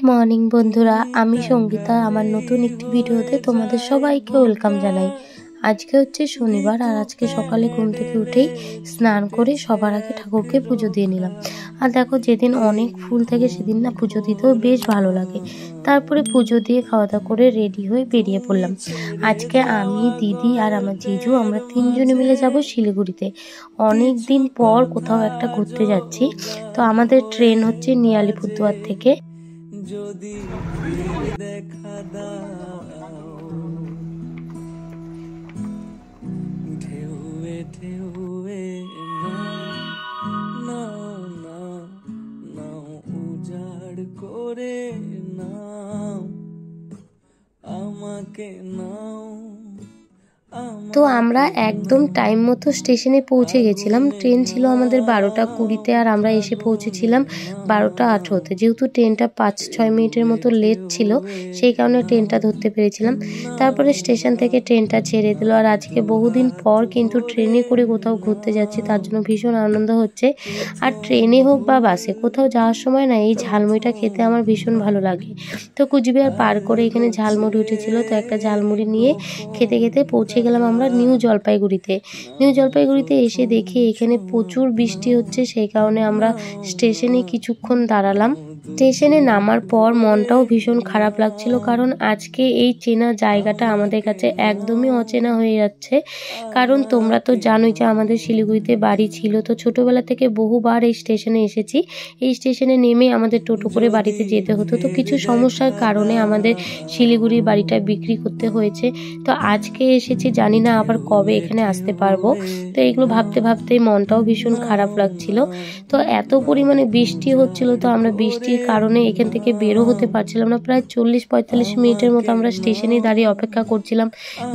Morning বন্ধুরা, আমি সঙ্গীতা। আমার নতুন একটি ভিডিওতে তোমাদের সবাইকে ওয়েলকাম জানাই। আজকে হচ্ছে শনিবার, আর আজকে সকালে ঘুম থেকে উঠেই স্নান করে সবার আগে ঠাকুরকে পুজো দিয়ে নিলাম। আর দেখো, যেদিন অনেক ফুল থাকে সেদিন না পুজো দিতেও বেশ ভালো লাগে। তারপরে পুজো দিয়ে খাওয়া দাওয়া করে রেডি হয়ে বেরিয়ে পড়লাম। আজকে আমি, দিদি আর আমার জিজু, আমরা তিনজনে মিলে যাব শিলিগুড়িতে। অনেক দিন পর কোথাও একটা ঘুরতে যাচ্ছি। তো আমাদের ট্রেন হচ্ছে নিউ আলিপুরদুয়ার থেকে। যদি দেখা দাও ঢেউয়ে ঢেউয়ে নাও নাও নাও উজাড় করে নাও আমাকে নাও। তো আমরা একদম টাইম মতো স্টেশনে পৌঁছে গেছিলাম। ট্রেন ছিল আমাদের 12টা 20-তে, আর আমরা এসে পৌঁছেছিলাম 12টা 18-তে। যেহেতু ট্রেনটা 5-6 মিনিটের মতো লেট ছিল, সেই কারণে ট্রেনটা ধরতে পেরেছিলাম। তারপরে স্টেশন থেকে ট্রেনটা ছেড়ে দিল। আর আজকে বহুদিন পর কিন্তু ট্রেনে করে কোথাও ঘুরতে যাচ্ছি, তার জন্য ভীষণ আনন্দ হচ্ছে। আর ট্রেনে হোক বা বাসে কোথাও যাওয়ার সময় না এই ঝালমুড়িটা খেতে আমার ভীষণ ভালো লাগে। তো কুচবিহার পার করে এখানে ঝালমুড়ি উঠেছিল, তো একটা ঝালমুড়ি নিয়ে খেতে খেতে পৌঁছে গেলাম আমরা নিউ জলপাইগুড়িতে। নিউ জলপাইগুড়িতে এসে দেখি এখানে প্রচুর বৃষ্টি হচ্ছে, সেই কারণে আমরা স্টেশনে কিছুক্ষণ দাঁড়ালাম। স্টেশনে নামার পর মনটাও ভীষণ খারাপ লাগছিল, কারণ আজকে এই চেনা জায়গাটা আমাদের কাছে একদমই অচেনা হয়ে যাচ্ছে। কারণ তোমরা তো জানোই যে আমাদের শিলিগুড়িতে বাড়ি ছিল, তো ছোটবেলা থেকে বহুবার এই স্টেশনে এসেছি। এই স্টেশনে নেমে আমাদের টোটো করে বাড়িতে যেতে হতো। তো কিছু সমস্যার কারণে আমাদের শিলিগুড়ির বাড়িটা বিক্রি করতে হয়েছে। তো আজকে এসেছি, জানি না আবার কবে এখানে আসতে পারবো। তো এগুলো ভাবতে ভাবতে মনটাও ভীষণ খারাপ লাগছিল। তো এত পরিমাণে বৃষ্টি হচ্ছিল, তো আমরা বৃষ্টির কারণে এখান থেকে বেরো হতে পারছিলাম না। প্রায় 40-45 মিনিটের মতো আমরা স্টেশনে দাঁড়িয়ে অপেক্ষা করছিলাম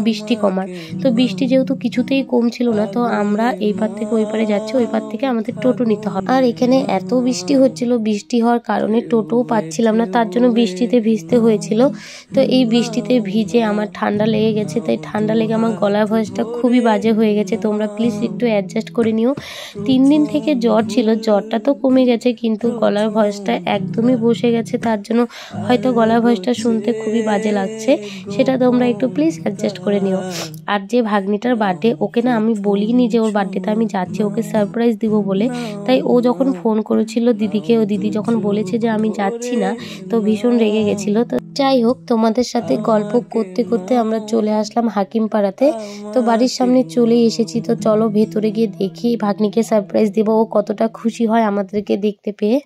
বৃষ্টি কমার। তো বৃষ্টি যেহেতু কিছুতেই কমছিল না, তো আমরা এই পার থেকে ওই পারে যাচ্ছি। ওই পার থেকে আমাদের টোটো নিতে হবে। আর এখানে এত বৃষ্টি হচ্ছিল, বৃষ্টি হওয়ার কারণে টোটোও পাচ্ছিলাম না, তার জন্য বৃষ্টিতে ভিজতে হয়েছিল। তো এই বৃষ্টিতে ভিজে আমার ঠান্ডা লেগে গেছে, তাই ঠান্ডা লেগে আমার গলার ভয়েসটা খুবই বাজে হয়ে গেছে। তোমরা প্লিজ একটু অ্যাডজাস্ট করে নিও। 3 দিন থেকে জ্বর ছিল, জ্বরটা তো কমে গেছে, কিন্তু গলার ভয়েসটা একদমই বসে গেছে, তার জন্য হয়তো গলার ভয়েসটা শুনতে খুবই বাজে লাগছে। সেটা তোমরা একটু প্লিজ অ্যাডজাস্ট করে নিও। আর যে ভাগ্নিটার বার্থডে, ওকে না আমি বলিনি যে ওর বার্থডেতে আমি যাচ্ছি, ওকে সারপ্রাইজ দিব বলে। তাই ও যখন ফোন করেছিল দিদিকে, ও দিদি যখন বলেছে যে আমি যাচ্ছি না, তো ভীষণ রেগে গেছিল। তো যাই হোক, তোমাদের সাথে গল্প করতে করতে আমরা চলে আসলাম হাকিমপাড়াতে। তো বাড়ির সামনে চলে এসেছি। তো চলো ভেতরে গিয়ে দেখি ভাগ্নিকে সারপ্রাইজ দেব, ও কতটা খুশি হয় আমাদেরকে দেখতে পেয়ে।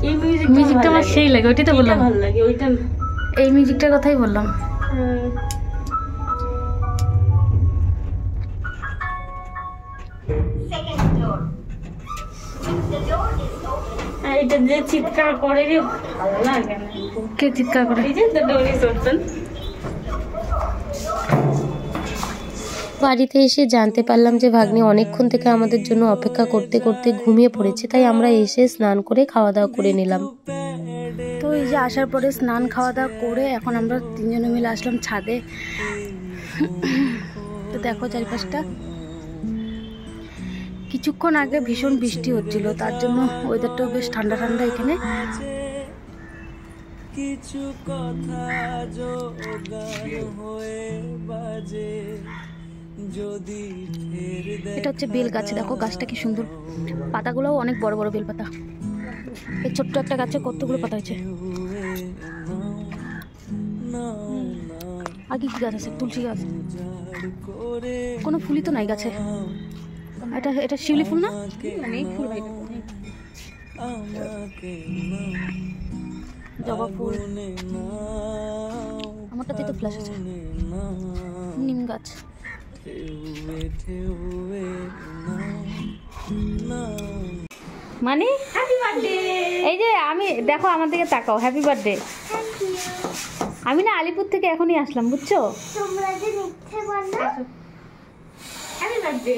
এই মিউজিকটা আমার সেই লাগে, ওইটাই তো বললাম ভালো লাগে। ওইটা এই মিউজিকটার কথাই বললাম। এটা যে চিৎকার করে রে, ভালো লাগে না। কে চিৎকার করে? এই যে দ্য ডোর ইজ ওপেন। বাড়িতে এসে জানতে পারলাম যে ভাগ্নি অনেকক্ষণ থেকে আমাদের জন্য অপেক্ষা করতে করতে ঘুমিয়ে পড়েছে, তাই আমরা এসে স্নান করে খাওয়া দাওয়া করে নিলাম। তো এই যে আসার পরে স্নান খাওয়া দাওয়া করে এখন আমরা তিনজনে মিলে আসলাম ছাদে। তো দেখো চারিপাশটা। কিছুক্ষণ আগে ভীষণ বৃষ্টি হচ্ছিল, তার জন্য ওয়েদারটাও বেশ ঠান্ডা ঠান্ডা এখানে। কিছু কথা এটা হচ্ছে বেল গাছ, দেখো গাছটা কি সুন্দর, পাতাগুলোও অনেক বড় বড় বেল পাতা। এই ছোট্ট একটা গাছে কতগুলো পাতা হয়েছে। আগে কি গাছ আছে? তুলসী গাছ। কোনো ফুলই তো নাই গাছে। এটা শিউলি ফুল না? অনেক ফুল, জবা ফুল। আমারটাতে তো ফ্ল্যাশ আছে। নিম গাছ। মানে হ্যাপি বার্থডে। এই যে আমি, দেখো আমার দিকে তাকাও, হ্যাপি বার্থডে। আমি না আলিপুর থেকে এখনই আসলাম, বুঝছো? তোমরা যে মিথ্যে বলছো। Happy birthday.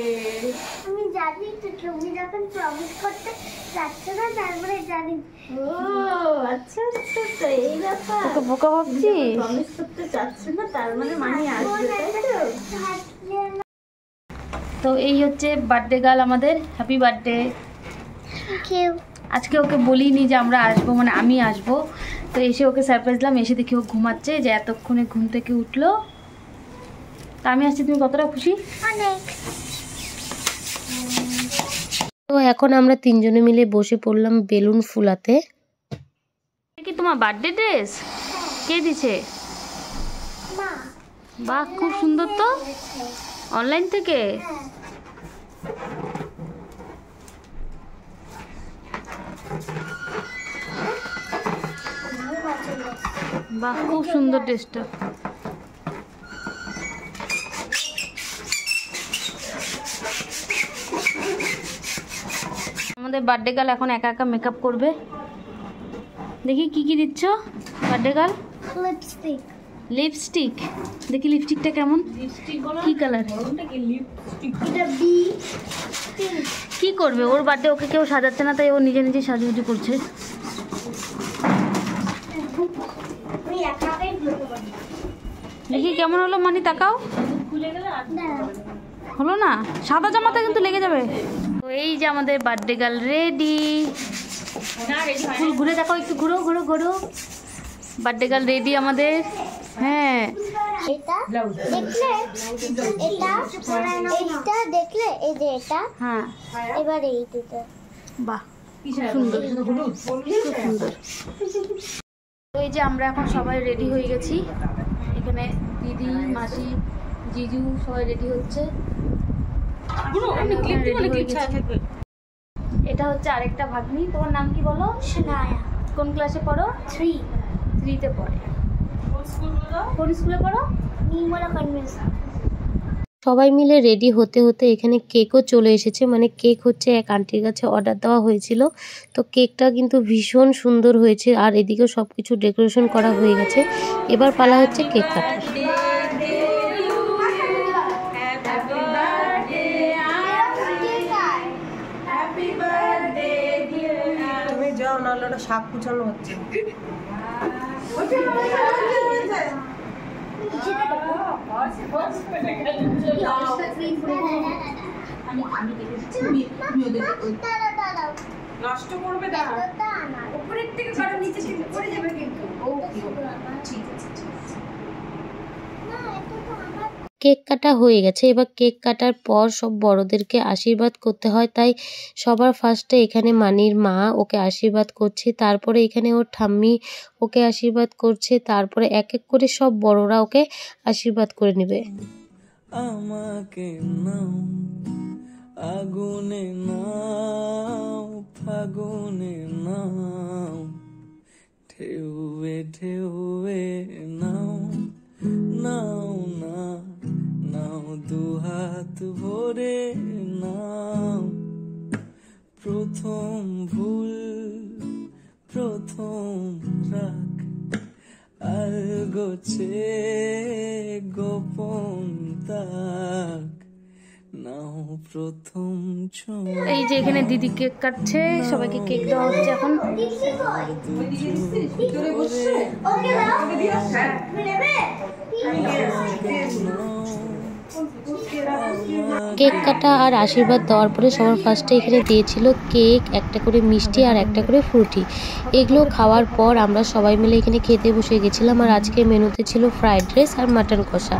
আমি জানি তো, তুমি যখন প্রমিস করতে যাচ্ছ না, তারপরে জানি। ও আচ্ছা আচ্ছা, তো এই ব্যাপার। তোকে বোকা ভাবছি? প্রমিস করতে যাচ্ছ না, তার মানে মানি আসবে, তাই তো? তো এই হচ্ছে বার্থডে গার্ল আমাদের। Happy birthday. আজকে ওকে বলিনি যে আমরা আসবো, মানে আমি আসবো, তো এসে ওকে সারপ্রাইজ দিলাম। এসে দেখি ও ঘুমাচ্ছে, যে এতক্ষণে ঘুম থেকে উঠলো। তা আমি আসছি, তুমি কতটা খুশি? অনেক। তো এখন আমরা তিনজনে মিলে বসে পড়লাম বেলুন ফুলাতে। কি তোমার বার্থডে ড্রেস কে দিছে? মা, বাহ, খুব সুন্দর তো। অনলাইন থেকে? বাহ, খুব সুন্দর ড্রেসটা। আমাদের বার্থডে গার্ল এখন একা একা মেকআপ করবে। দেখি কি কি দিচ্ছ বার্থডে গার্ল? লিপস্টিক। লিপস্টিক, দেখি লিপস্টিকটা কেমন, কি কালার? এটা বি পিঙ্ক। কি করবে ওর বার্থডে? ওকে কেউ সাজাচ্ছে না, তাই ও নিজে নিজে সাজুগুজু করছে। আমি একাই বলতে পারি। দেখি কেমন হলো, মানে তাকাও। হলো না? সাদা জামাতে কিন্তু লেগে যাবে। তো এই যে আমাদের বার্থডে গার্ল রেডি। ফুল ঘুরে দেখো, একটু ঘুরো ঘুরো ঘুরো। বার্থডে গার্ল রেডি আমাদের। হ্যাঁ, এটা দেখলে, এটা দেখলে, এই যে এটা, হ্যাঁ, এবার এইটা। বাহ, সুন্দর, খুব সুন্দর। তো এই যে আমরা এখন সবাই রেডি হয়ে গেছি। এখানে দিদি, মাসি, জিজু সবাই রেডি হচ্ছে। এটা হচ্ছে আরেকটা ভাগ্নি। তোমার নাম কি বলো? শনায়া। কোন ক্লাসে পড়ো? 3-তে পড়ে। কোন স্কুলে পড়ো? নির্মলা কনভেন্ট। সবাই মিলে রেডি হতে হতে এখানে কেকও চলে এসেছে। মানে কেক হচ্ছে এক আন্টির কাছে অর্ডার দেওয়া হয়েছিল, তো কেকটা কিন্তু ভীষণ সুন্দর হয়েছে। আর এদিকেও সব কিছু ডেকোরেশন করা হয়ে গেছে। এবার পালা হচ্ছে কেক কাটা। তুমি যাও, নাহলে ওটা শাক কুচানো হচ্ছে। নষ্ট করবে না, উপরের থেকে কারো নিচে থেকে পড়ে যাবে কিন্তু। ঠিক আছে, ঠিক আছে। কেক কাটা হয়ে গেছে। এবার কেক কাটার পর সব বড়দেরকে আশীর্বাদ করতে হয়, তাই সবার ফার্স্টে এখানে মানির মা ওকে আশীর্বাদ করছে, তারপরে এখানে ওর ঠাম্মি ওকে আশীর্বাদ করছে, তারপরে এক এক করে সব বড়রা ওকে আশীর্বাদ করে নেবে। আমাকে নাও আগুনে নাও, ফাগুনে নাও, ঢেউয়ে ঢেউয়ে নাও, নাও না নাও, দুহাত ভরে নাও। প্রথম ভুল প্রথম রাগ, আলগোছে গোপন তাক, নাও প্রথম ছোঁয়া। এই যে এখানে দিদি কেক কাটছে, সবাইকে কেক দেওয়া হচ্ছে এখন। কেক কাটা আর আশীর্বাদ দেওয়ার পরে সবার ফার্স্টে এখানে দিয়েছিল কেক, একটা করে মিষ্টি আর একটা করে ফ্রুটি। এগুলো খাওয়ার পর আমরা সবাই মিলে এখানে খেতে বসে গেছিলাম। আর আজকের মেনুতে ছিল ফ্রাইড রাইস আর মাটন কষা।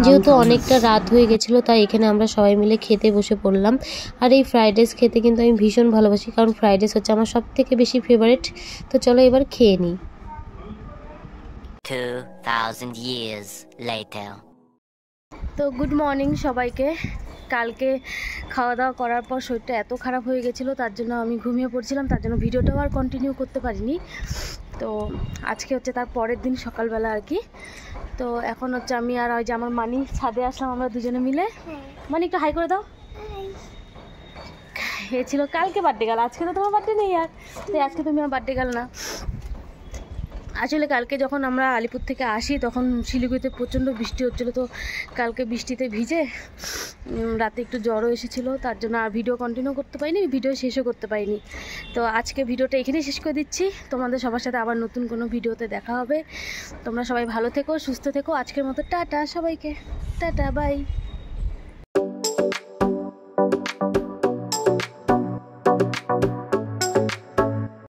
যেহেতু অনেকটা রাত হয়ে গেছিলো, তাই এখানে আমরা সবাই মিলে খেতে বসে পড়লাম। আর এই ফ্রাইড রাইস খেতে কিন্তু আমি ভীষণ ভালোবাসি, কারণ ফ্রাইড রাইস হচ্ছে আমার সব থেকে বেশি ফেভারিট। তো চলো এবার খেয়ে নিই। 2000 years later. তো গুড মর্নিং সবাইকে। কালকে খাওয়া দাওয়া করার পর শরীরটা এত খারাপ হয়ে গেছিলো, তার জন্য আমি ঘুমিয়ে পড়ছিলাম, তার জন্য ভিডিওটাও আর কন্টিনিউ করতে পারিনি। তো আজকে হচ্ছে তার পরের দিন সকালবেলা আর কি। তো এখন হচ্ছে আমি আর ওই যে আমার মানি ছাদে আসলাম আমরা দুজনে মিলে। মানি একটু হাই করে দাও। এ ছিল কালকে বার্থডে গাল, আজকে তো তোমার বার্থডে নেই আর, তাই আজকে তুমি আমার বার্থডে গাল না। আসলে কালকে যখন আমরা আলিপুর থেকে আসি তখন শিলিগুড়িতে প্রচণ্ড বৃষ্টি হচ্ছিলো, তো কালকে বৃষ্টিতে ভিজে রাতে একটু জ্বরও এসেছিলো, তার জন্য আর ভিডিও কন্টিনিউ করতে পারিনি, ভিডিও শেষও করতে পারিনি। তো আজকে ভিডিওটা এখানেই শেষ করে দিচ্ছি। তোমাদের সবার সাথে আবার নতুন কোনো ভিডিওতে দেখা হবে। তোমরা সবাই ভালো থেকো, সুস্থ থেকো। আজকের মতো টাটা সবাইকে, টাটা, বাই।